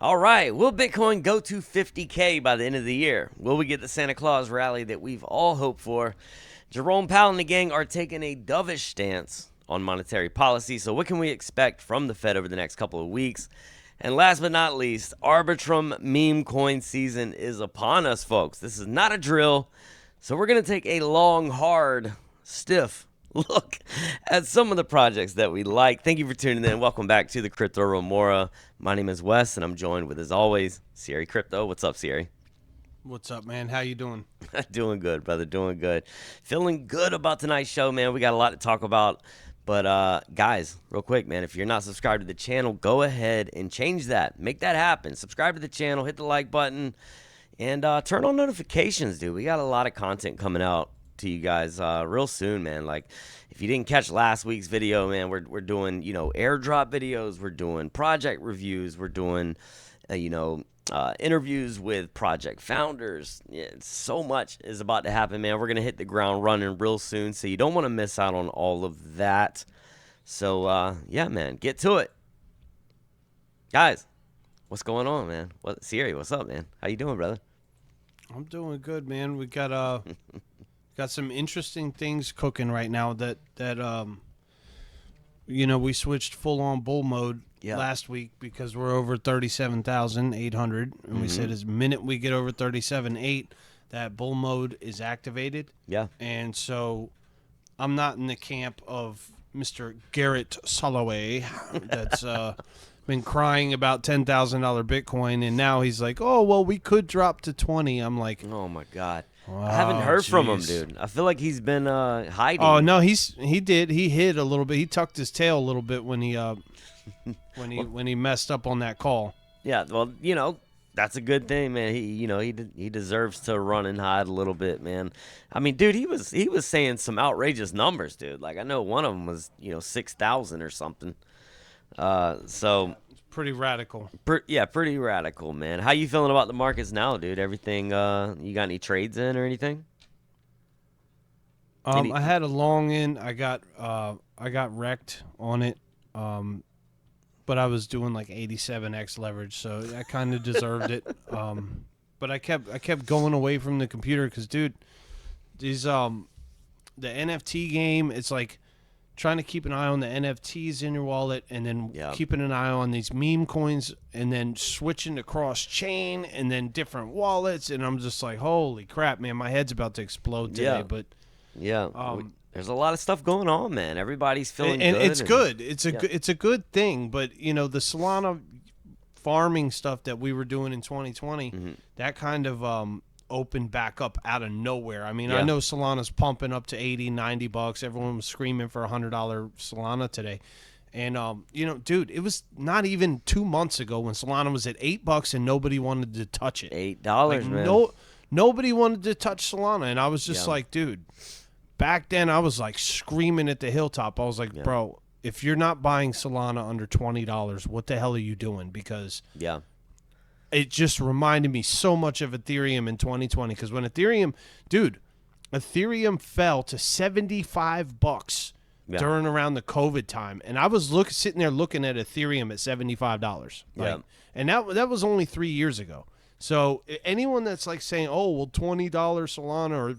All right, will Bitcoin go to 50K by the end of the year? Will we get the Santa Claus rally that we've all hoped for? Jerome Powell and the gang are taking a dovish stance on monetary policy, so what can we expect from the Fed over the next couple of weeks? And last but not least, Arbitrum meme coin season is upon us, folks. This is not a drill, so we're going to take a long, hard, stiff look at some of the projects that we like. Thank you for tuning in. Welcome back to the Crypto Remora. My name is Wes, and I'm joined with, as always, Siri Crypto. What's up, Siri? What's up, man? How you doing? Doing good, brother. Doing good. Feeling good about tonight's show, man. We got a lot to talk about. But, guys, real quick, man, if you're not subscribed to the channel, go ahead and change that. Make that happen. Subscribe to the channel. Hit the like button. And turn on notifications, dude. We got a lot of content coming out to you guys real soon, man. Like, if you didn't catch last week's video, man, we're doing, airdrop videos. We're doing project reviews. We're doing, interviews with project founders. Yeah, so much is about to happen, man. We're going to hit the ground running real soon, so you don't want to miss out on all of that. So, yeah, man, get to it. Guys, what's going on, man? Siri, what's up, man? How you doing, brother? I'm doing good, man. We got some interesting things cooking right now that we switched full on bull mode last week because we're over 37,800, and we said as minute we get over 37.8, that bull mode is activated. Yeah. And so I'm not in the camp of Mr. Garrett Soloway that's been crying about $10,000 Bitcoin, and now he's like, oh, well, we could drop to 20. I'm like, oh my God. oh, I haven't heard from him, dude. I feel like he's been hiding. Oh no, he hid a little bit. He tucked his tail a little bit when he when he messed up on that call. Yeah, well, that's a good thing, man. He deserves to run and hide a little bit, man. I mean, dude, he was saying some outrageous numbers, dude. Like, I know one of them was 6,000 or something. So It's pretty radical. Pretty radical, man. How you feeling about the markets now, dude? Everything? You got any trades in or anything? I had a long in. I got wrecked on it. But I was doing like 87x leverage, so I kind of deserved it. But I kept going away from the computer because, dude, these the NFT game, it's like trying to keep an eye on the NFTs in your wallet, and then keeping an eye on these meme coins, and then switching to cross chain, and then different wallets, and I'm just like, holy crap, man, my head's about to explode today. But there's a lot of stuff going on, man. Everybody's feeling and good. It's good. It's a good thing. But the Solana farming stuff that we were doing in 2020, that kind of opened back up out of nowhere. I mean, I know Solana's pumping up to $80-$90. Everyone was screaming for $100 Solana today. And dude, it was not even 2 months ago when Solana was at $8 and nobody wanted to touch it. $8, man. Nobody wanted to touch Solana, and I was just like, dude. Back then, I was like screaming at the hilltop. I was like, bro, if you're not buying Solana under $20, what the hell are you doing? Because it just reminded me so much of Ethereum in 2020. Because when Ethereum fell to $75 during around the COVID time, and I was sitting there looking at Ethereum at $75. And that was only 3 years ago. So anyone that's like saying, oh, well, $20 Solana or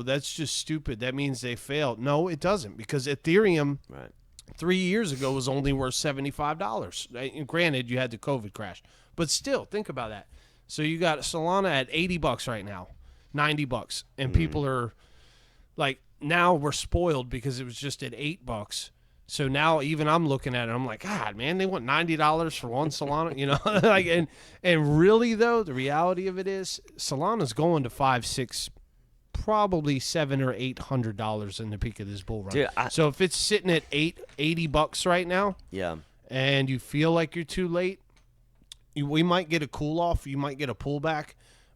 that's just stupid. That means they failed. No, it doesn't, because Ethereum 3 years ago was only worth $75. And granted, you had the COVID crash, but still, think about that. So you got Solana at $80 right now, $90, and people are like, now we're spoiled because it was just at $8. So now even I'm looking at it, I'm like, God, man, they want $90 for one Solana, like, and really though, the reality of it is Solana's going to $5, $6. Probably $700 or $800 in the peak of this bull run. Dude, so if it's sitting at $80 right now, and you feel like you're too late, we might get a cool off. You might get a pullback,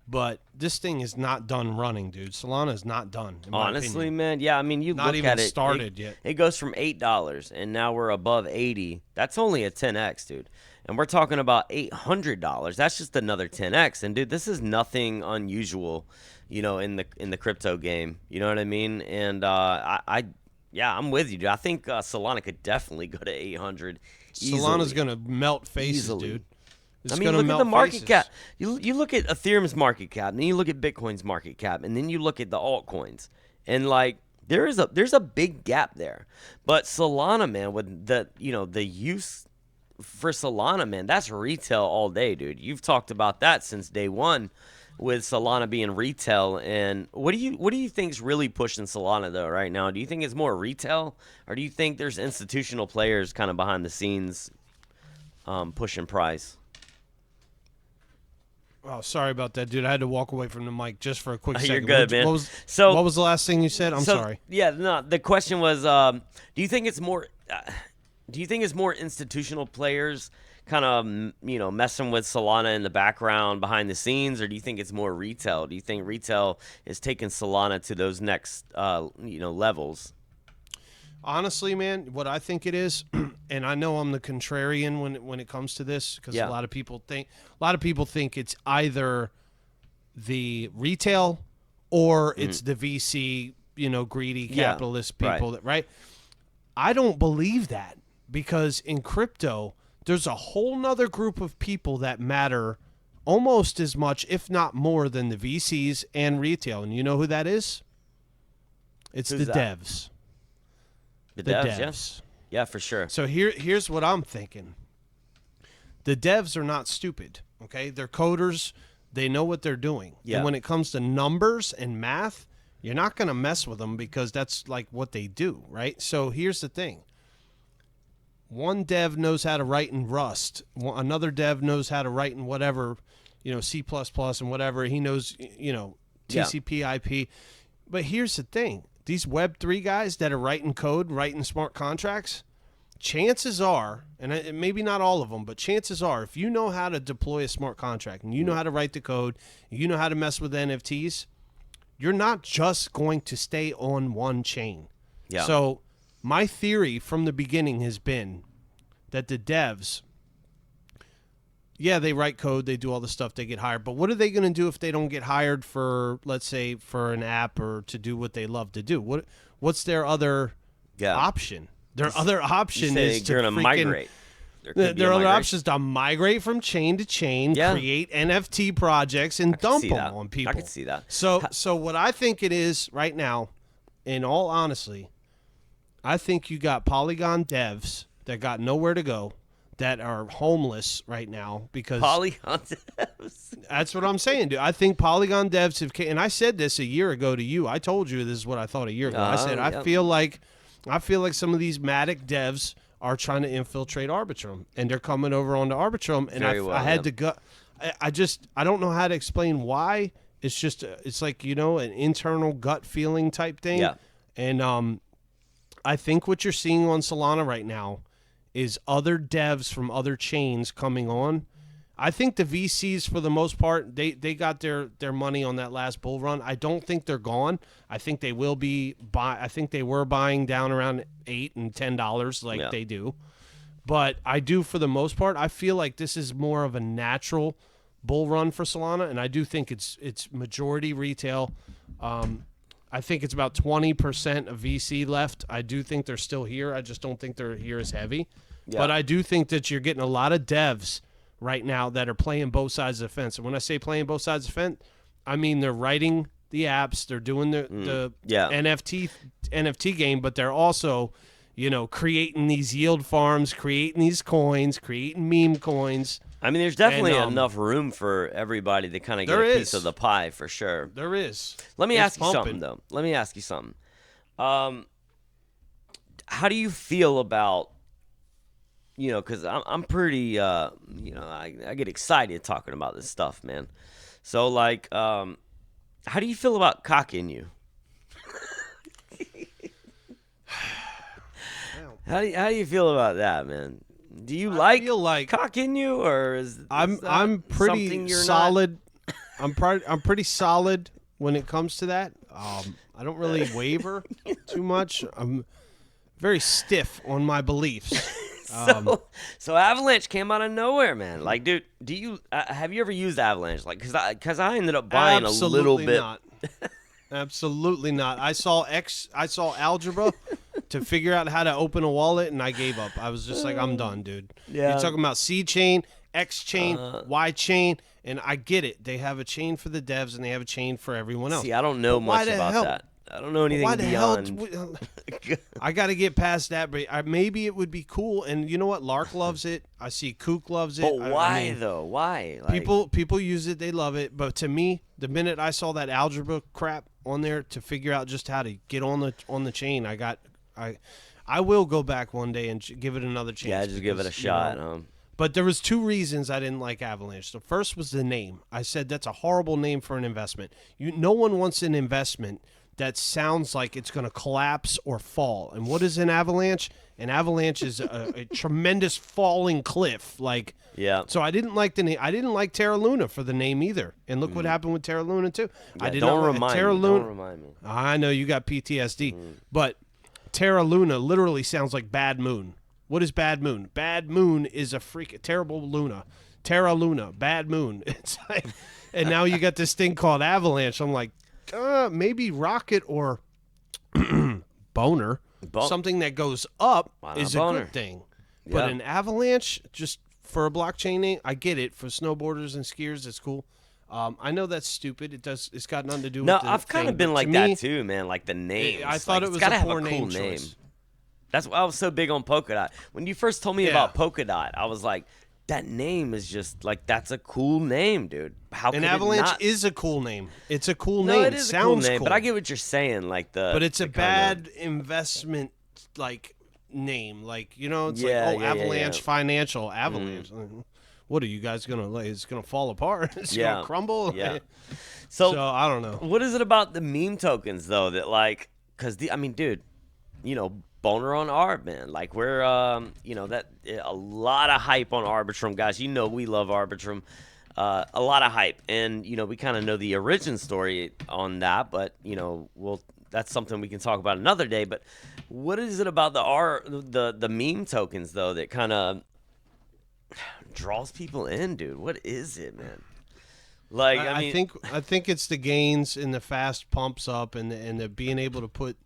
but this thing is not done running, dude. Solana is not done. Honestly, man, yeah. I mean, you not look even at it. Started yet. It goes from $8, and now we're above 80. That's only a 10x, dude. And we're talking about $800. That's just another 10x. And dude, this is nothing unusual, in the crypto game. You know what I mean? And I'm with you, dude. I think Solana could definitely go to 800. Solana's gonna melt faces, easily. dude. It's I mean, gonna look at melt the market faces. cap. You look at Ethereum's market cap, and then you look at Bitcoin's market cap, and then you look at the altcoins, and like there's a big gap there. But Solana, man, with the use for Solana, man, that's retail all day, dude. You've talked about that since day one, with Solana being retail. And what do you think's really pushing Solana though right now? Do you think it's more retail, or do you think there's institutional players kind of behind the scenes pushing price? Oh, sorry about that, dude. I had to walk away from the mic just for a quick second. You're good, man. What was the last thing you said? I'm sorry. Yeah, no. The question was, do you think it's more? Do you think it's more institutional players kind of messing with Solana in the background behind the scenes, or do you think it's more retail? Do you think retail is taking Solana to those next levels? Honestly, man, what I think it is, and I know I'm the contrarian when it comes to this, because a lot of people think it's either the retail or it's the VC, greedy capitalist people, right? I don't believe that, because in crypto, there's a whole nother group of people that matter almost as much, if not more, than the VCs and retail. And you know who that is? It's the devs. The devs. Yeah, for sure. So here's what I'm thinking. The devs are not stupid, okay? They're coders. They know what they're doing. Yeah. And when it comes to numbers and math, you're not going to mess with them, because that's like what they do, right? So here's the thing. One dev knows how to write in Rust. Another dev knows how to write in whatever, C++ and whatever. He knows, TCP, IP. But here's the thing. These Web3 guys that are writing code, writing smart contracts, chances are, and maybe not all of them, but chances are, if you know how to deploy a smart contract and you know how to write the code, and you know how to mess with NFTs, you're not just going to stay on one chain. Yeah. So my theory from the beginning has been that the devs, they write code, they do all the stuff, they get hired. But what are they going to do if they don't get hired for, let's say, for an app or to do what they love to do? What's their other option? Their other option is to migrate. Their other option is to migrate from chain to chain, create NFT projects, and dump them on people. I can see that. So what I think it is right now, in all honesty, I think you got Polygon devs that got nowhere to go, that are homeless right now, because Polygon devs. That's what I'm saying, dude. I think Polygon devs have, and I said this a year ago to you. I told you this is what I thought a year ago. I said I feel like some of these Matic devs are trying to infiltrate Arbitrum, and they're coming over onto Arbitrum, and I had to go. I don't know how to explain why. It's just it's like an internal gut feeling type thing. Yeah. And I think what you're seeing on Solana right now is other devs from other chains coming on. I think the VCs, for the most part, they got their money on that last bull run. I don't think they're gone. I think they will be I think they were buying down around $8 and $10 like they do. But I do, for the most part, I feel like this is more of a natural bull run for Solana, and I do think it's majority retail. I think it's about 20% of VC left. I do think they're still here. I just don't think they're here as heavy. Yeah. But I do think that you're getting a lot of devs right now that are playing both sides of the fence. And when I say playing both sides of the fence, I mean they're writing the apps, they're doing the NFT game, but they're also, creating these yield farms, creating these coins, creating meme coins. I mean, there's definitely enough room for everybody to kind of get a piece of the pie, for sure. There is. Let me ask you something, though. Let me ask you something. How do you feel about, because I'm pretty, I get excited talking about this stuff, man. So, like, how do you feel about cock in you? How do you feel about that, man? Do you feel like cock in you, or is I'm pretty solid. I'm pretty solid when it comes to that. I don't really waver too much. I'm very stiff on my beliefs. So Avalanche came out of nowhere, man. Like, dude, do you have you ever used Avalanche? Like, because I ended up buying a little bit. Not. Absolutely not. I saw algebra to figure out how to open a wallet, and I gave up. I was just like, I'm done, dude. Yeah. You're talking about C chain, X chain, Y chain, and I get it. They have a chain for the devs and they have a chain for everyone else. See, I don't know much about that. I don't know anything beyond. I got to get past that, but maybe it would be cool. And you know what? Lark loves it. I see Kook loves it. But why though? Why? Like, people use it. They love it. But to me, the minute I saw that algebra crap on there to figure out just how to get on the chain, I will go back one day and give it another chance. Yeah, just give it a shot. But there was 2 reasons I didn't like Avalanche. The first was the name. I said that's a horrible name for an investment. No one wants an investment that sounds like it's going to collapse or fall. And what is an avalanche? An avalanche is a tremendous falling cliff. Like, yeah. So I didn't like the name. I didn't like Terra Luna for the name either. And look what happened with Terra Luna too. Yeah, don't remind me. I know you got PTSD, but Terra Luna literally sounds like bad moon. What is bad moon? Bad moon is a terrible Luna. Terra Luna, bad moon. It's like, and now you got this thing called Avalanche. I'm like, maybe rocket or boner. Something that goes up is a good thing. Yep. But an avalanche, just for a blockchain name, I get it. For snowboarders and skiers, it's cool. I know that's stupid. It's got nothing to do with the I've kind of been like that too, man. Like the name. I thought it was a poor name choice. That's why I was so big on Polkadot. When you first told me about Polkadot, I was like, that name is just like, that's a cool name, dude. How an could avalanche it not? Is a cool name. It's a cool name. It is Sounds a cool name, cool. but I get what you're saying. But it's a bad investment, like name. Like it's Avalanche Financial Avalanche. What are you guys gonna like? It's gonna fall apart. It's gonna crumble. Yeah. So I don't know. What is it about the meme tokens though that like? Because dude, Boner on Arb, man. Like we're, that a lot of hype on Arbitrum, guys. We love Arbitrum. A lot of hype, and we kind of know the origin story on that, but that's something we can talk about another day. But what is it about the meme tokens though that kind of draws people in, dude? What is it, man? Like I think it's the gains and the fast pumps up and the being able to put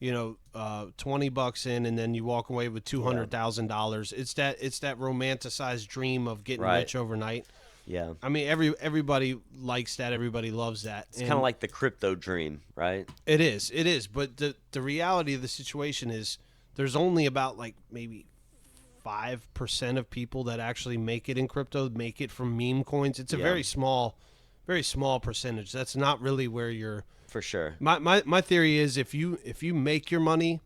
$20 in and then you walk away with $200,000. It's that romanticized dream of getting rich overnight. Yeah. Everybody likes that. Everybody loves that. It's kind of like the crypto dream, right? It is. But the reality of the situation is there's only about like maybe 5% of people that actually make it in crypto, make it from meme coins. It's a very small percentage. That's not really where you're. For sure. My theory is if you make your money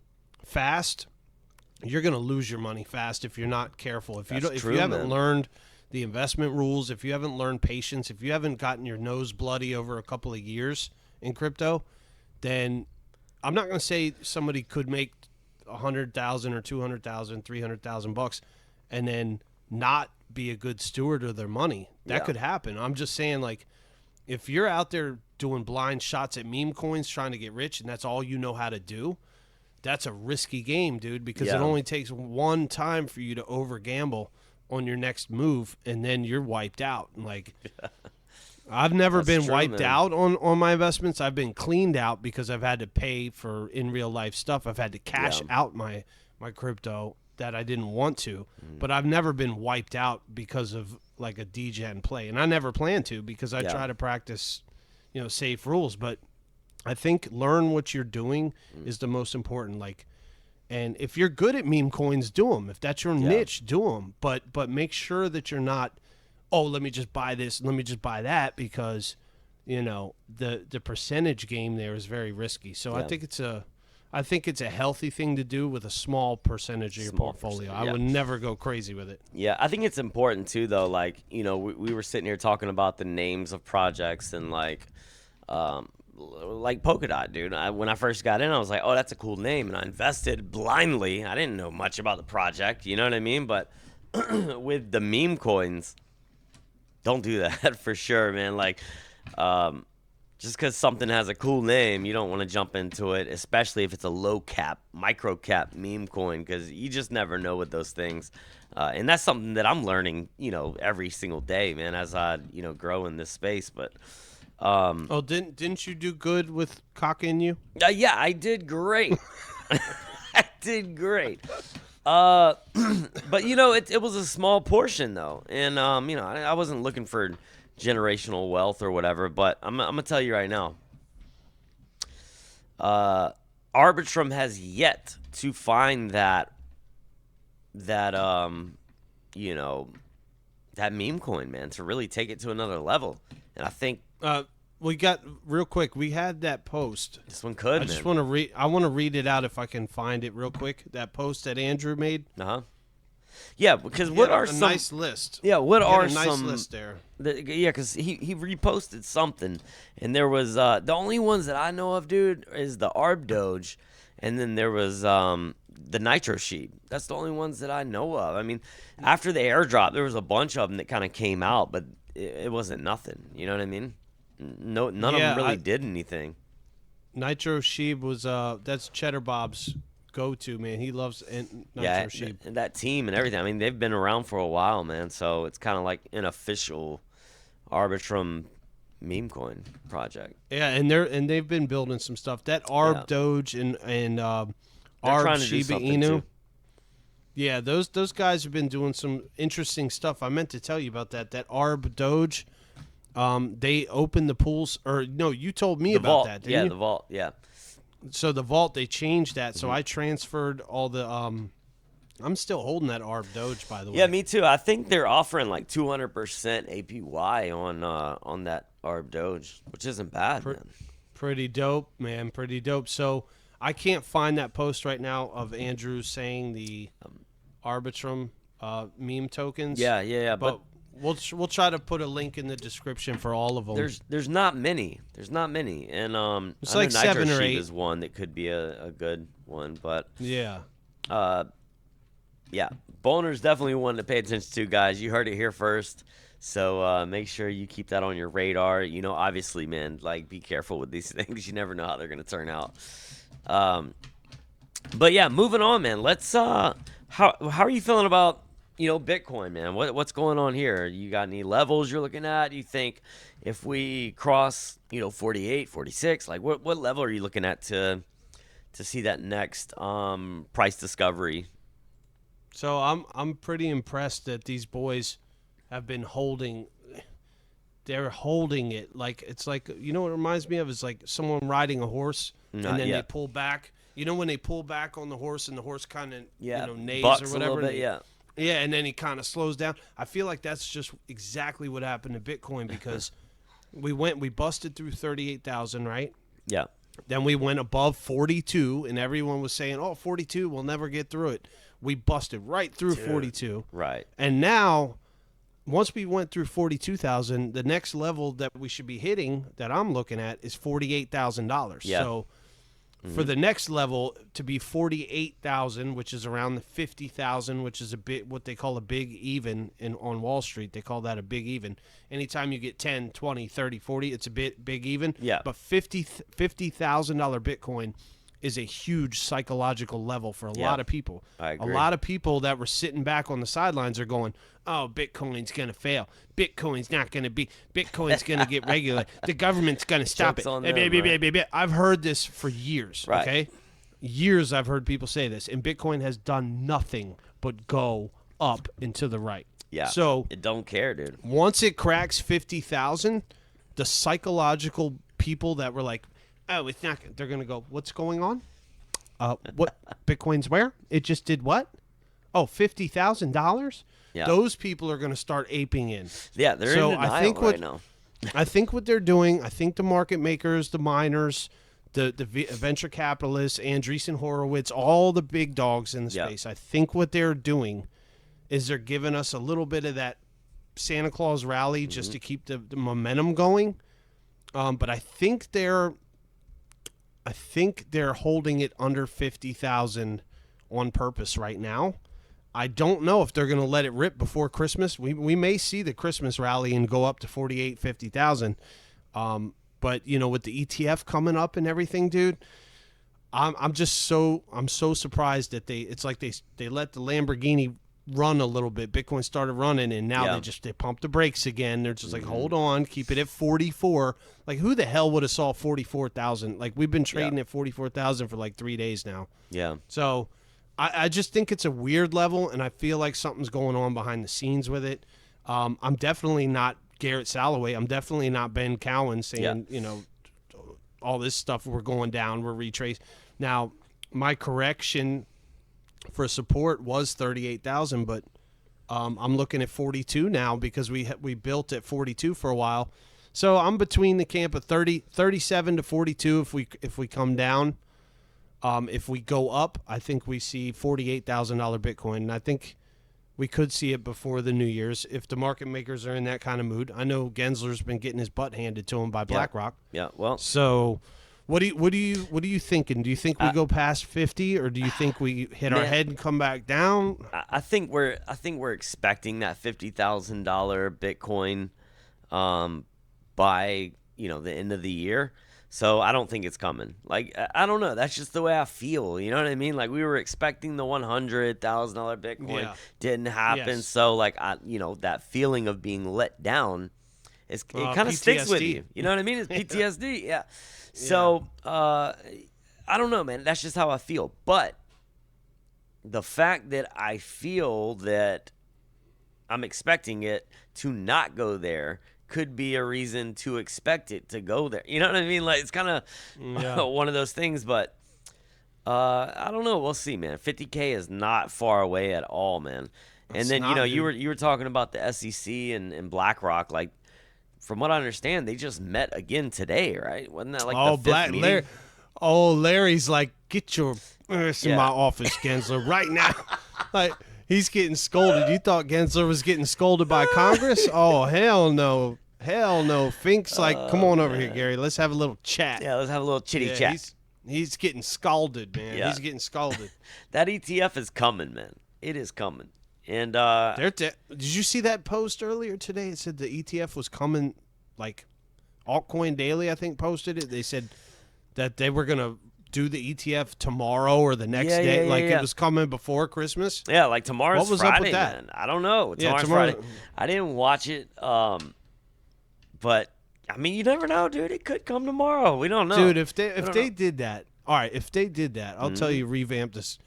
fast, you're going to lose your money fast if you're not careful. If you haven't learned the investment rules, if you haven't learned patience, if you haven't gotten your nose bloody over a couple of years in crypto, then I'm not going to say somebody could make $100,000 or $200,000, $300,000 and then not be a good steward of their money. That could happen. I'm just saying, like, if you're out there doing blind shots at meme coins trying to get rich and that's all you know how to do, that's a risky game, dude, because it only takes one time for you to over gamble on your next move and then you're wiped out. Like I've never been wiped out on my investments. I've been cleaned out because I've had to pay for in real life stuff. I've had to cash out my crypto that I didn't want to, but I've never been wiped out because of like a degen play. And I never plan to because I try to practice, safe rules. But I think learn what you're doing is the most important. Like, and if you're good at meme coins, do them. If that's your niche, do them. But make sure that you're not, let me just buy this, let me just buy that, because, the percentage game there is very risky. So I think it's a healthy thing to do with a small percentage of your portfolio. I would never go crazy with it. Yeah, I think it's important too, though. Like, we were sitting here talking about the names of projects and like Polkadot, dude. When I first got in, I was like, oh, that's a cool name, and I invested blindly. I didn't know much about the project, you know what I mean? But with the meme coins, don't do that for sure, man. Like, just because something has a cool name, you don't want to jump into it, especially if it's a low cap, micro cap meme coin, because you just never know with those things. And that's something that I'm learning, every single day, man, as I, grow in this space. But didn't you do good with Cock in you? Yeah, I did great. I did great. But it was a small portion though, and I wasn't looking for generational wealth or whatever. But I'm gonna tell you right now, Arbitrum has yet to find that meme coin, man, to really take it to another level. And I think we got real quick. We had that post. this one could. I just want to read. I want to read it out if I can find it real quick. That post that Andrew made. Yeah, because what are some nice list? Yeah, what He are had a nice some list there? Yeah, because he reposted something, and there was the only ones that I know of, dude, is the Arb Doge, and then there was the Nitro Sheep. That's the only ones that I know of. I mean, after the airdrop, there was a bunch of them that kind of came out, but it wasn't nothing. You know what I mean? None of them really did anything. Nitro Sheep was that's Cheddar Bob's go-to, man. He loves Nitro Sheep. And that team and everything. I mean, they've been around for a while, man. So it's kind of like an official Arbitrum meme coin project. Yeah, and they've been building some stuff. That Arb Doge and Arb Shiba Inu. Yeah, those guys have been doing some interesting stuff. I meant to tell you about that. That Arb Doge, they opened the pools, or no, you told me about that, didn't you? The vault, yeah. So the vault, they changed that. So I transferred all the. I'm still holding that Arb Doge, by the way. Yeah, me too. I think they're offering like 200% APY on that Arb Doge, which isn't bad, man. Pretty dope, man. Pretty dope. So I can't find that post right now of Andrew saying the Arbitrum meme tokens. Yeah. But we'll try to put a link in the description for all of them. There's not many. And it's I like know 7 Nitro or Sheep 8 is one that could be a good one, but yeah. Yeah, Boner's definitely one to pay attention to, guys. You heard it here first, so make sure you keep that on your radar. Obviously, man, like, be careful with these things. You never know how they're going to turn out. But yeah, moving on, man. Let's how are you feeling about Bitcoin, man? What's going on here? You got any levels you're looking at? You think if we cross 48, 46, like what level are you looking at to see that next price discovery? So I'm pretty impressed that these boys have been holding. They're holding it like it's like what it reminds me of is like someone riding a horse and then they pull back. When they pull back on the horse and the horse kind of neighs or whatever. A little bit, Yeah, and then he kind of slows down. I feel like that's just exactly what happened to Bitcoin because we busted through 38,000, right? Yeah. Then we went above 42, and everyone was saying, "Oh, 42, we'll never get through it." We busted right through 42. Right. And now, once we went through 42,000, the next level that we should be hitting that I'm looking at is $48,000. Yeah. So for the next level to be 48,000, which is around the 50,000, which is a bit what they call a big even on Wall Street. They call that a big even. Anytime you get 10, 20, 30, 40, it's a big even. Yeah. But $50,000 Bitcoin is a huge psychological level for a lot of people. I agree. A lot of people that were sitting back on the sidelines are going, "Oh, Bitcoin's going to fail. Bitcoin's not going to be. Bitcoin's going to get regulated. The government's going to stop Jokes on it." them, right? I've heard this for years, Right. okay? Years I've heard people say this, and Bitcoin has done nothing but go up and to the right. Yeah. So it don't care, dude. once it cracks 50,000, the psychological people that were like, "Oh, it's not," they're going to go, "What's going on? What? Bitcoin's where? It just did what? Oh, $50,000? Yeah. Those people are going to start aping in. Yeah, they're So in denial I think right now. I think what they're doing, I think the market makers, the miners, the venture capitalists, Andreessen Horowitz, all the big dogs in the space, I think what they're doing is they're giving us a little bit of that Santa Claus rally just to keep the momentum going. But I think they're holding it under 50,000 on purpose right now. I don't know if they're going to let it rip before Christmas. We may see the Christmas rally and go up to 48, 50,000. But with the ETF coming up and everything, dude, I'm so surprised that it's like they let the Lamborghini run a little bit. Bitcoin started running, and now they pump the brakes again. They're just like, hold on, keep it at 44. Like, who the hell would have saw 44,000? Like, we've been trading at 44,000 for like 3 days now. Yeah. So I just think it's a weird level, and I feel like something's going on behind the scenes with it. I'm definitely not Garrett Salloway. I'm definitely not Ben Cowan saying, all this stuff, we're going down, we're retraced. Now, my correction for support was 38,000, but I'm looking at 42 now because we built at 42 for a while. So I'm between the camp of 37 to 42 if we come down. If we go up, I think we see $48,000 Bitcoin, and I think we could see it before the New Year's if the market makers are in that kind of mood. I know Gensler's been getting his butt handed to him by BlackRock. Yeah. Well. So, what are you thinking? Do you think we go past 50, or do you think we hit our head and come back down? I think we're expecting that $50,000 Bitcoin by the end of the year. So I don't think it's coming. Like, I don't know. That's just the way I feel. You know what I mean? Like, we were expecting the $100,000 Bitcoin. Yeah. Didn't happen. Yes. So, like, that feeling of being let down, it kind of sticks with you. You know what I mean? It's PTSD. Yeah. So, I don't know, man. That's just how I feel. But the fact that I feel that I'm expecting it to not go there could be a reason to expect it to go there. You know what I mean? Like, it's kind of one of those things, but I don't know. We'll see, man. 50K is not far away at all, man. And then, you were talking about the SEC and BlackRock. Like, from what I understand, they just met again today, right? Wasn't that like the fifth meeting? Larry's like, get your ass in my office, Gensler, right now. Like, he's getting scolded. You thought Gensler was getting scolded by Congress? Oh, hell no. Hell no. Fink's like, come on over here, Gary. Let's have a little chat. Yeah, let's have a little chitty chat. He's getting scalded, man. Yeah. He's getting scalded. That ETF is coming, man. It is coming. And did you see that post earlier today? It said the ETF was coming, like Altcoin Daily, I think, posted it. They said that they were going to do the ETF tomorrow or the next day. It was coming before Christmas. Yeah, like tomorrow's what was Friday, up with that? man. I don't know. Tomorrow's tomorrow. Friday. I didn't watch it, but I mean, you never know, dude. It could come tomorrow. We don't know. Dude, if they did that, all right, if they did that, I'll tell you, revamp this.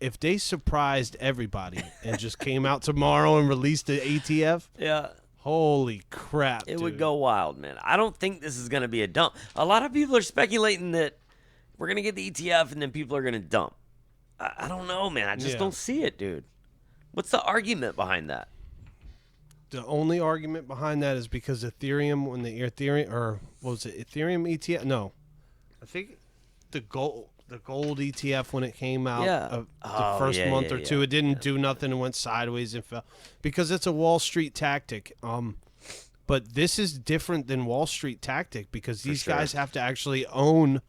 If they surprised everybody and just came out tomorrow and released the ETF, holy crap, it would go wild, man. I don't think this is going to be a dump. A lot of people are speculating that we're going to get the ETF and then people are going to dump. I don't know, man. I just don't see it, dude. What's the argument behind that? The only argument behind that is because Ethereum, when the Ethereum, or what was it, Ethereum ETF? No. I think the gold ETF, when it came out, the first month or two, it didn't do nothing and went sideways and fell. Because it's a Wall Street tactic. But this is different than Wall Street tactic because these guys have to actually own.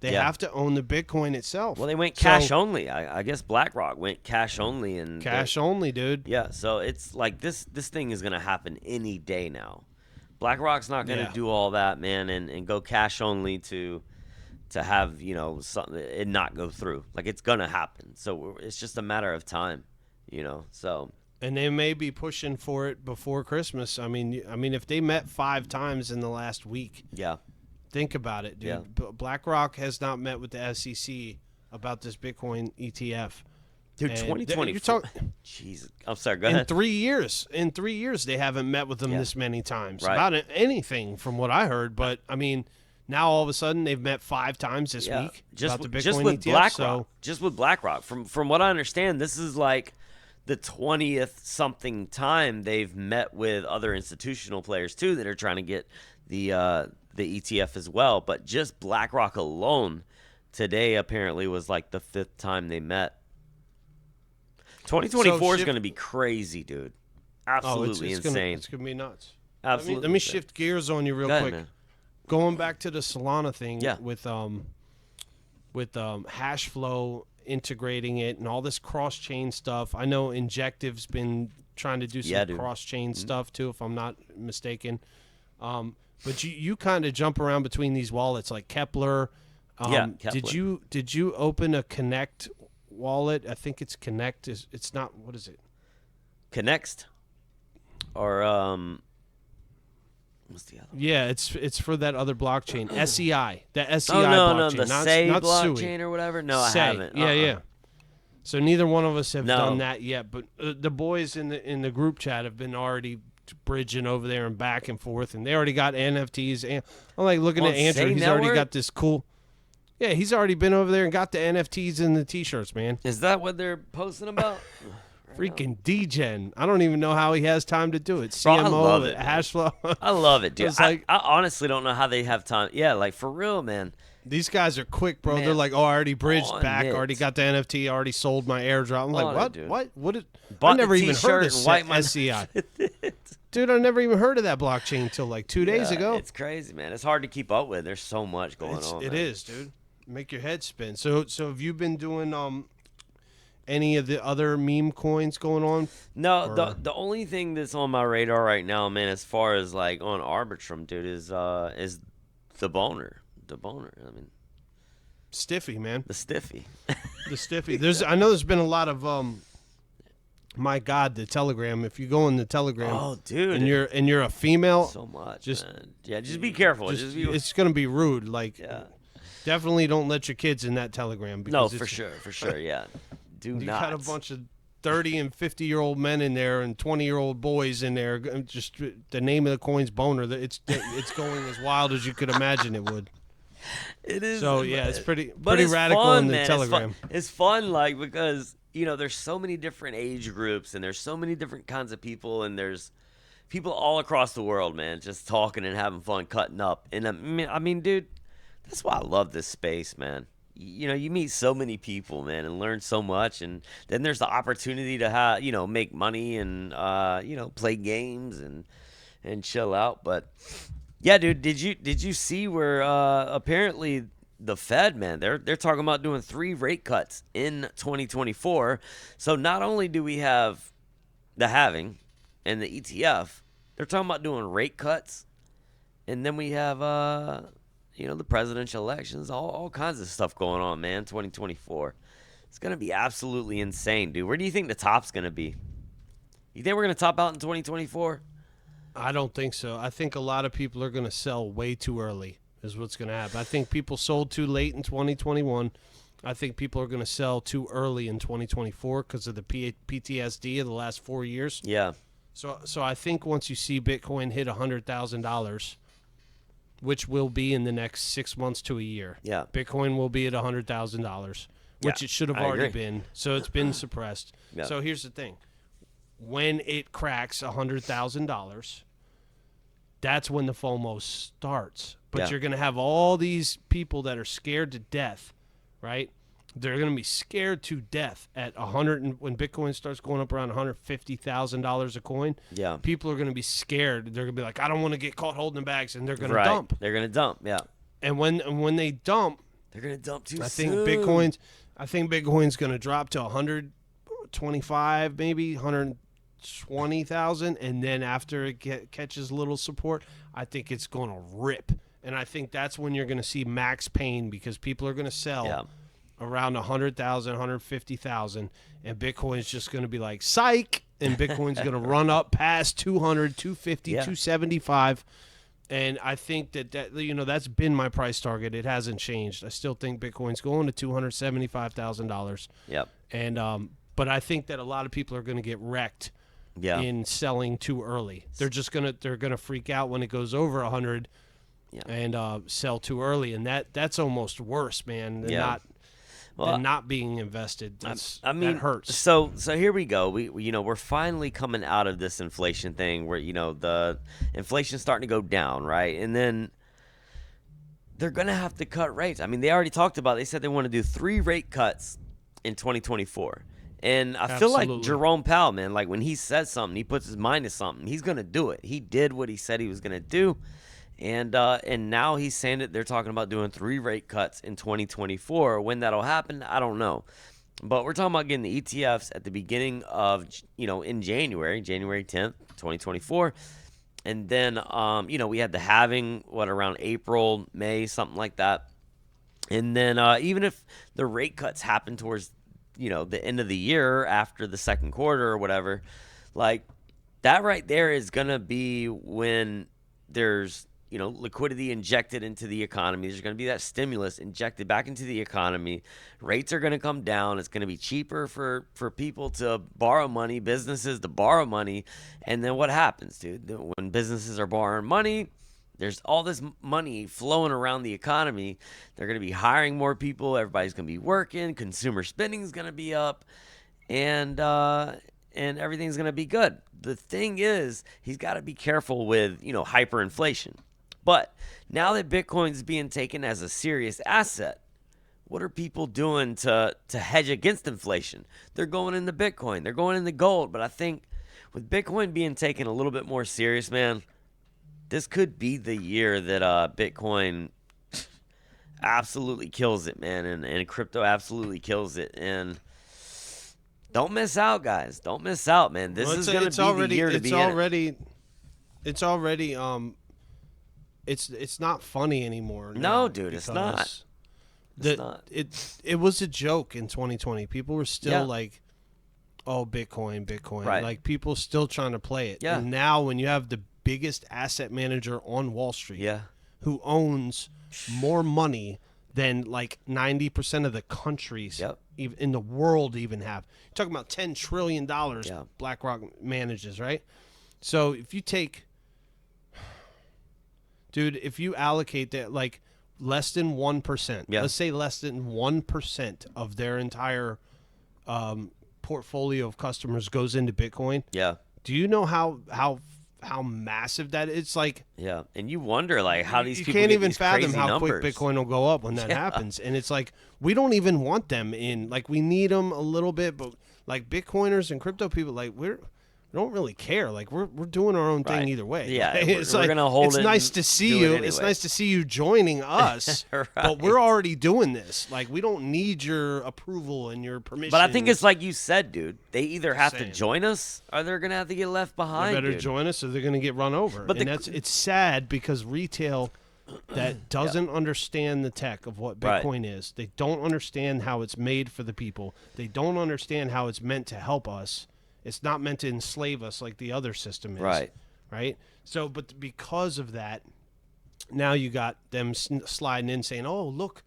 They have to own the Bitcoin itself. Well, they went cash only. I guess BlackRock went cash only. And cash only, dude. Yeah, so it's like this thing is going to happen any day now. BlackRock's not going to do all that, man, and go cash only to have, something it not go through. Like, it's going to happen. So it's just a matter of time, so. And they may be pushing for it before Christmas. I mean, if they met 5 times in the last week. Yeah. Think about it, dude. Yeah. BlackRock has not met with the SEC about this Bitcoin ETF. Dude, 2024. Jesus. I'm sorry, go ahead. In 3 years, they haven't met with them this many times about anything from what I heard. But, I mean, now all of a sudden they've met 5 times this week about the Bitcoin ETF. BlackRock, just with BlackRock. From what I understand, this is like the 20th something time they've met with other institutional players, too, that are trying to get the ETF as well. But just BlackRock alone today apparently was like the 5th time they met. 2024 is going to be crazy, dude. Absolutely insane. It's going to be nuts. Absolutely. Let me shift gears on you real quick. Man. Going back to the Solana thing with Hashflow integrating it and all this cross-chain stuff. I know Injective's been trying to do some cross-chain stuff too, if I'm not mistaken. But you kind of jump around between these wallets like Kepler. Kepler. Did you open a Connect wallet? I think it's Connect. It's not. What is it? Connext, or what's the other one? Yeah, it's for that other blockchain, SEI. The SEI blockchain. No, the not Say not blockchain Sui. or whatever. No, Say. I haven't. Yeah. So neither one of us have No. done that yet. But the boys in the group chat have been already bridging over there and back and forth, and they already got NFTs. And I'm like looking at Andrew. He's already got this cool. Yeah, he's already been over there and got the NFTs and the T-shirts, man. Is that what they're posting about? Freaking DGen. I don't even know how he has time to do it. Bro, I CMO, love it, Hashflow. I love it, dude. It's like- I honestly don't know how they have time. Yeah, like for real, man. These guys are quick, bro. Man, They're like, oh, I already bridged on back, it. already got the NFT, already sold my airdrop. I'm like, On it, what? dude. What? I Bought never the even t-shirt heard of and wiped my SCI. Dude, I never even heard of that blockchain until like 2 days Yeah, ago. It's crazy, man. It's hard to keep up with. There's so much going on. It man. is, dude. Make your head spin. So have you been doing any of the other meme coins going on? No, Or- the only thing that's on my radar right now, man, as far as like on Arbitrum, dude, is the boner. The boner. I mean, Stiffy, man. the stiffy. The Stiffy. I know there's been a lot of my God, the Telegram. If you go in the Telegram Oh, dude. and you're a female, so much. just- Man. Yeah, just be careful. Just be, it's gonna be rude. Like, yeah. definitely don't let your kids in that Telegram. No, Because for sure. Yeah. Do You not. got a bunch of 30 and 50-year-old men in there and 20-year-old boys in there. Just the name of the coin's boner. It's going as wild as you could imagine it would. It is. So yeah, it's pretty But it's radical fun, in the man. Telegram. It's fun, like, because there's so many different age groups and there's so many different kinds of people and there's people all across the world, man, just talking and having fun, cutting up. And I mean, dude, that's why I love this space, man. You meet so many people, man, and learn so much, and then there's the opportunity to have, make money and play games and chill out. But yeah, dude, did you see where apparently the Fed, man, they're talking about doing 3 rate cuts in 2024. So not only do we have the halving and the ETF, they're talking about doing rate cuts, and then we have the presidential elections, all kinds of stuff going on, man. 2024, it's gonna be absolutely insane, dude. Where do you think the top's gonna be? You think we're gonna top out in 2024? I don't think so. I think a lot of people are going to sell way too early is what's going to happen. I think people sold too late in 2021. I think people are going to sell too early in 2024 because of the PTSD of the last 4 years. Yeah. So I think once you see Bitcoin hit $100,000, which will be in the next 6 months to a year, Yeah. Bitcoin will be at $100,000, which Yeah, it should have I already agree. been. So it's been suppressed. Yeah. So here's the thing. When it cracks $100,000, that's when the FOMO starts. But Yeah. you're going to have all these people that are scared to death, right? They're going to be scared to death at when Bitcoin starts going up around $150,000 a coin. Yeah. People are going to be scared. They're going to be like, I don't want to get caught holding the bags, and they're going Right. to dump. They're gonna dump. Yeah. And when they dump, They're gonna dump too I think soon. Bitcoin's going to drop to 125, maybe 120,000, and then after it catches a little support, I think it's going to rip. And I think that's when you're going to see max pain because people are going to sell Yeah. around 100,000, 150,000, and Bitcoin's just going to be like psych, and Bitcoin's going to run up past 200, 250, Yeah. 275. And I think that's been my price target. It hasn't changed. I still think Bitcoin's going to $275,000. Yep. And but I think that a lot of people are going to get wrecked Yeah. in selling too early. They're gonna freak out when it goes over 100 Yeah. and sell too early, and that's almost worse, man, than Yeah. not being invested. That hurts. So here we go. We're finally coming out of this inflation thing where the inflation's starting to go down, right? And then they're gonna have to cut rates. I mean, they already talked about. They said they want to do 3 rate cuts in 2024. And I feel like Absolutely. Jerome Powell, man, like when he says something, he puts his mind to something, he's gonna do it. He did what he said he was gonna do. And now he's saying that they're talking about doing 3 rate cuts in 2024. When that'll happen, I don't know. But we're talking about getting the ETFs at the beginning of, in January 10th, 2024. And then, we had the halving, around April, May, something like that. And then even if the rate cuts happen towards, the end of the year after the second quarter or whatever, like that right there is going to be when there's liquidity injected into the economy. There's going to be that stimulus injected back into the economy. Rates are going to come down. It's going to be cheaper for people to borrow money, businesses to borrow money. And then what happens, dude? When businesses are borrowing money, there's all this money flowing around the economy. They're going to be hiring more people. Everybody's going to be working. Consumer spending is going to be up. And everything's going to be good. The thing is, he's got to be careful with, hyperinflation. But now that Bitcoin's being taken as a serious asset, what are people doing to hedge against inflation? They're going into Bitcoin. They're going into gold. But I think with Bitcoin being taken a little bit more serious, man, this could be the year that Bitcoin absolutely kills it, man, and crypto absolutely kills it. And don't miss out, guys. Don't miss out, man. This is going to be the year to be in. It's already it's not funny anymore. No, dude, it's not. It was a joke in 2020. People were still like, "Oh, Bitcoin." Right. Like people still trying to play it. Yeah. And now when you have the biggest asset manager on Wall Street, who owns more money than like 90% of the countries in the world even have. You're talking about $10 trillion BlackRock manages, right? So if you take, dude, if you allocate that like less than 1%, let's say less than 1% of their entire portfolio of customers goes into Bitcoin. Yeah. Do you know how massive that is? It's like, and you wonder like how these people can't get even these fathom crazy how numbers. quick Bitcoin will go up when that happens. And it's like we don't even want them in. Like we need them a little bit, but like Bitcoiners and crypto people, like we don't really care. Like we're doing our own thing either way. Yeah, it's we're like gonna hold it's it. Nice to see you. Anyway. It's nice to see you joining us. Right. But we're already doing this. Like we don't need your approval and your permission. But I think it's like you said, dude. They either have to join us or they're gonna have to get left behind. They better dude. join us or they're gonna get run over. But it's sad because retail that doesn't understand the tech of what Bitcoin is. They don't understand how it's made for the people. They don't understand how it's meant to help us. It's not meant to enslave us like the other system is. Right? So, but because of that, now you got them sliding in saying, oh, look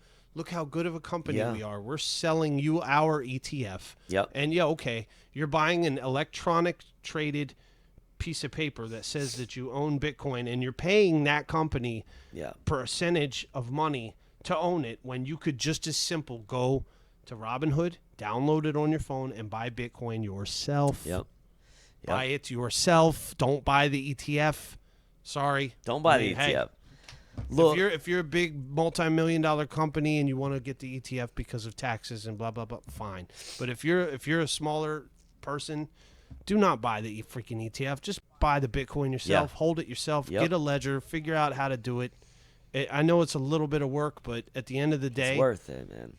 how good of a company we are. We're selling you our ETF. Yep. And okay, you're buying an electronic traded piece of paper that says that you own Bitcoin and you're paying that company percentage of money to own it when you could just as simple go to Robinhood, download it on your phone, and buy Bitcoin yourself. Buy it yourself. Don't buy the ETF. Sorry. Don't buy the ETF. Hey, look, if you're a big multi-million-dollar company and you want to get the ETF because of taxes and blah blah blah, fine. But if you're a smaller person, do not buy the freaking ETF. Just buy the Bitcoin yourself. Hold it yourself. Get a ledger. Figure out how to do it. I know it's a little bit of work, but at the end of the day, it's worth it, man.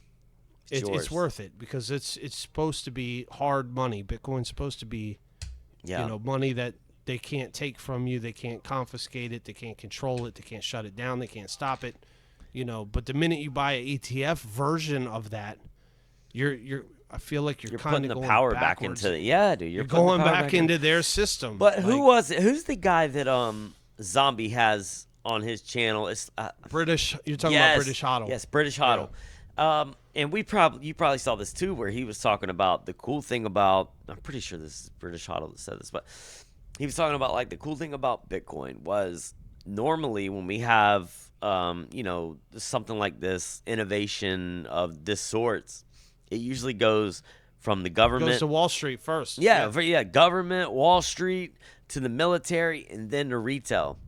It's worth it because it's supposed to be hard money. Bitcoin's supposed to be, money that they can't take from you. They can't confiscate it. They can't control it. They can't shut it down. They can't stop it. But the minute you buy an ETF version of that, I feel like you're kind putting of the power backwards. back into the dude. You're going back into their system. But who was it? Who's the guy that Zombie has on his channel? It's British. You're talking about British Hodl. Yes, British Hodl. And you probably saw this too, where he was talking about the cool thing about. I'm pretty sure this is British Hodl that said this, but he was talking about like the cool thing about Bitcoin was normally when we have something like this innovation of this sorts, it usually goes from the government. Goes to Wall Street first. Government, Wall Street, to the military, and then to retail.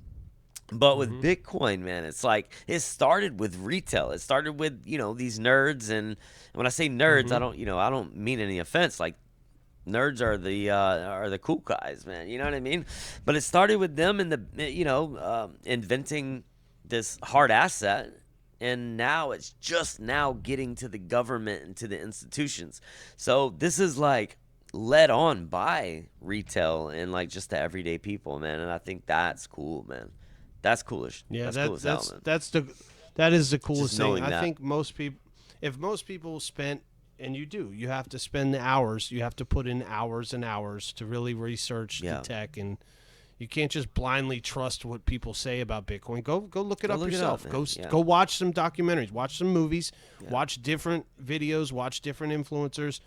But with Bitcoin, man, it's like it started with retail. It started with these nerds, and when I say nerds, I don't mean any offense. Like nerds are the cool guys, man. You know what I mean? But it started with them and inventing this hard asset, and now it's just now getting to the government and to the institutions. So this is like led on by retail and like just the everyday people, man. And I think that's cool, man. That's coolish. Yeah, that is the coolest thing. I that. think if most people spent, and you have to spend the hours. You have to put in hours and hours to really research the tech and You can't just blindly trust what people say about Bitcoin. Go look it up yourself. Man. Go watch some documentaries, watch some movies, watch different videos, watch different influencers.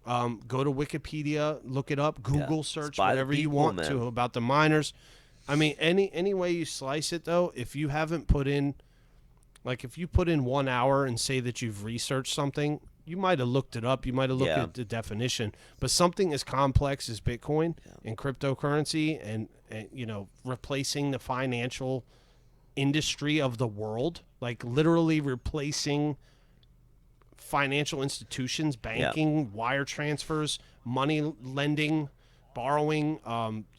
Go to Wikipedia, look it up, Google search whatever you want to about the miners. I mean, any way you slice it, though, if you haven't put in, like if you put in 1 hour and say that you've researched something, you might have looked it up, you might have looked at the definition, but something as complex as Bitcoin and cryptocurrency and you know, replacing the financial industry of the world, like literally replacing financial institutions, banking, wire transfers, money lending, borrowing,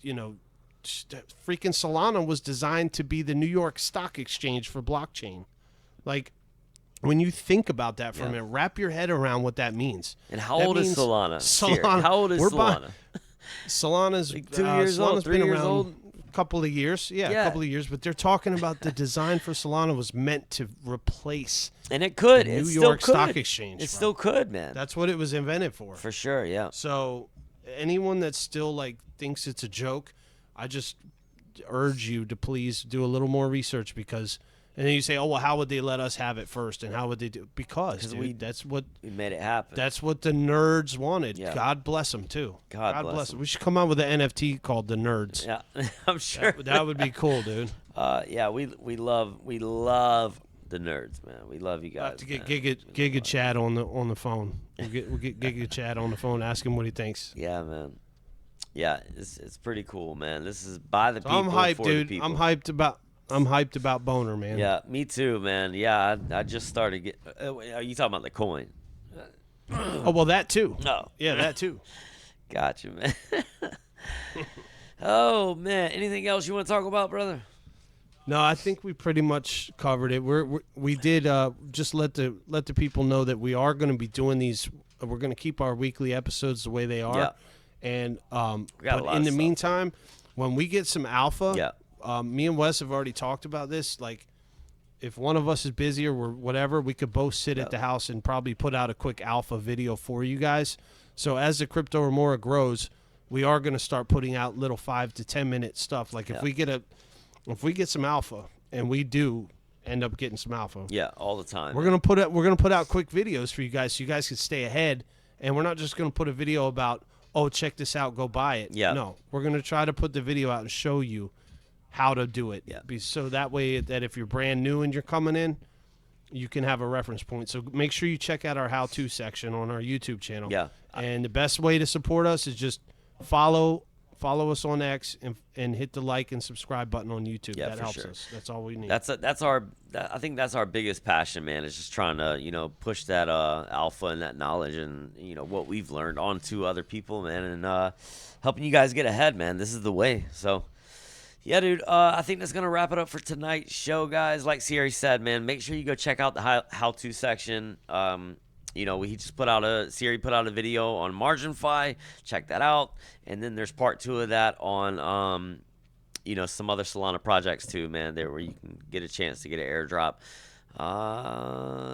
you know, freaking Solana was designed to be the New York Stock Exchange for blockchain. Like, when you think about that for a minute, wrap your head around what that means. And how old is Solana? How old is Solana? Solana's like 2 years old, 3 years old. A couple of years, a couple of years. But they're talking about the design for Solana was meant to replace, and it could, the New York Stock Exchange. It still could, man. That's what it was invented for. For sure, yeah. So anyone that still like thinks it's a joke, I just urge you to please do a little more research, because. And then you say, oh, well, how would they let us have it first? And how would they do? Because dude, that's what we made it happen. That's what the nerds wanted. Yeah. God bless them too. God bless them. We should come out with an NFT called the Nerds. Yeah, I'm sure that would be cool, dude. Yeah, we love the nerds, man. We love you guys. We'll have to get Giga Chad on the phone. We'll get Giga Chad on the phone. Ask him what he thinks. Yeah, man. Yeah, it's pretty cool, man. This is by the people. I'm hyped, for dude. The people. I'm hyped about Boner, man. Yeah, me too, man. Yeah, I just started are you talking about the coin? Oh, well, that too. No. Yeah, that too. Gotcha, man. Oh, man. Anything else you want to talk about, brother? No, I think we pretty much covered it. We did just let the people know that we are going to be doing these. We're going to keep our weekly episodes the way they are. Yeah. And but in the meantime, when we get some alpha, me and Wes have already talked about this. Like, if one of us is busy or whatever, we could both sit at the house and probably put out a quick alpha video for you guys. So as the crypto Remora grows, we are going to start putting out little 5 to 10 minute stuff. Like if we get some alpha, and we do end up getting some alpha, all the time, we're gonna put out quick videos for you guys, so you guys can stay ahead. And we're not just gonna put a video about, oh, check this out, go buy it. No, we're gonna try to put the video out and show you how to do it. So that way, that if you're brand new and you're coming in, you can have a reference point. So make sure you check out our how-to section on our YouTube channel. And the best way to support us is just follow us on X and hit the like and subscribe button on YouTube. That helps us. That's all we need. I think that's our biggest passion, man. Is just trying to push that alpha and that knowledge and what we've learned onto other people, man, and helping you guys get ahead, man. This is the way. So. Yeah, dude, I think that's going to wrap it up for tonight's show, guys. Like Siri said, man, make sure you go check out the how-to section. Siri put out a video on MarginFi. Check that out. And then there's part 2 of that on, some other Solana projects too, man, there where you can get a chance to get an airdrop.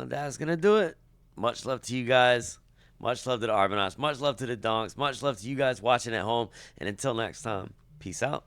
That's going to do it. Much love to you guys. Much love to the Arbitrum. Much love to the Donks. Much love to you guys watching at home. And until next time, peace out.